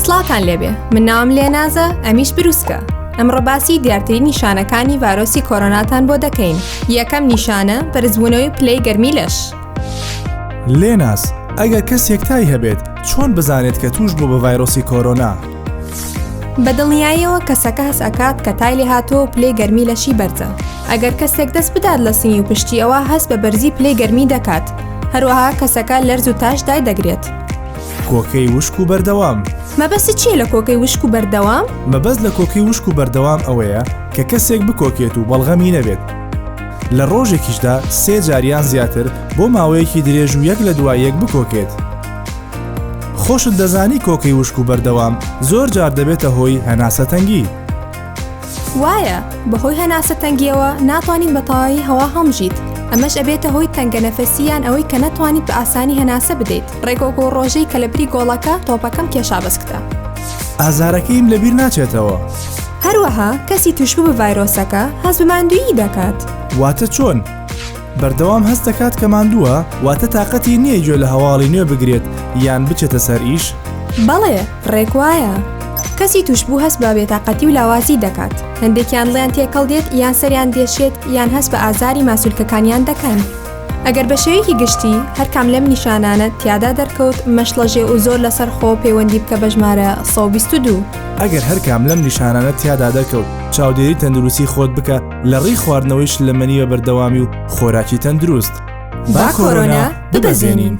سڵاتان لێبێ، من ناوم لێنازە، ئەمیش بروسکە. ئەمڕۆ باسی دیارترین نیشانەکانی ڤایرۆسی کۆرۆناتان بۆ دەکەین. یەکەم نیشانە بەرزبوونەوەی پلەی گەرمی لەش. لێناز، ئەگەر کەسێک تای هەبێت چۆن بزانێت کە توش بوو بە ڤایرۆسی کۆرۆنا؟ بەدڵنیاییەوە کەسەکە هەست ئەکات کە تای لێ هاتووە و پلەی گەرمی لەشی بەرزە. ئەگەر کەسێک دەست بدات لە سنگی و پشتی ئەوە هەست بە بەرزی پلەی گەرمی دەکات. هەروەها کەسەکە لەرز و تاش دای دەگرێت. کۆکەی وشک و بەردەوام. مەبەست چیە لە کۆکەی وشک و بەردەوام؟ مەبەست لە کۆکەی وشک و بەردەوام ئەوەیە کە کەسێک بکۆکێت و بەڵغەمی نەبێت. لە ڕۆژێکیشدا 3 جاریان زیاتر بۆ ماوەیەکی درێژ و یەک لە دوای یەک بکۆکێت. خۆشت دەزانی کۆکەی وشک و بەردەوام زۆر جار دەبێتە هۆی هەناسەتەنگی. وایە، بەهۆی هەناسەتەنگیەوە ناتوانین بە تەواوی هەوا هەڵبژیت. ئەمەش ئەبێتە هۆی تەنگە نەفەسییان ئەوەی کە نەتوانیت بە ئاسانی هەناسە بدەیت. ڕێگۆگۆ ڕۆژەی کە لە بری گۆڵەکە تۆپەکەم کێشا بەسکتە. ئازارەکەیم لەبیر ناچێتەوە. هەروەها کەسی توشبوو بە ڤایرۆسەکە هەست بە ماندوویی دەکات. واتە چۆن؟ بەردەوام هەست دەکات کە ماندووە، واتە تااقەتی نییە گوێ لە هەواڵی نوێ بگرێت یان بچێتە سەر ئیش؟ بەڵێ، ڕێک وایە. کەسی توشبوو هەست بە بێتاقەتی و لاوازی دەکات. هەندێکیان لێیان تێکەڵ دێت یان سەریان دێشێت یان هەست بە ئازاری ماسوولکەکانیان دەکەن. ئەگەر بە شێوەیەکی گشتی هەرکام لەم نیشانانە تیادا دەرکەوت، مەشڵەژێ و زۆر لەسەر خۆ پەیوەندی بکە بە ژمارە 122. ئەگەر هەرکام لەم نیشانانە تیادا دەرکەوت، چاودێری تەندروستی خۆت بکە لە ڕێی خواردنەوەی شلەمەنی بە بەردەوامی و خۆراکی تەندروست. با کۆرۆنا ببەزێنین.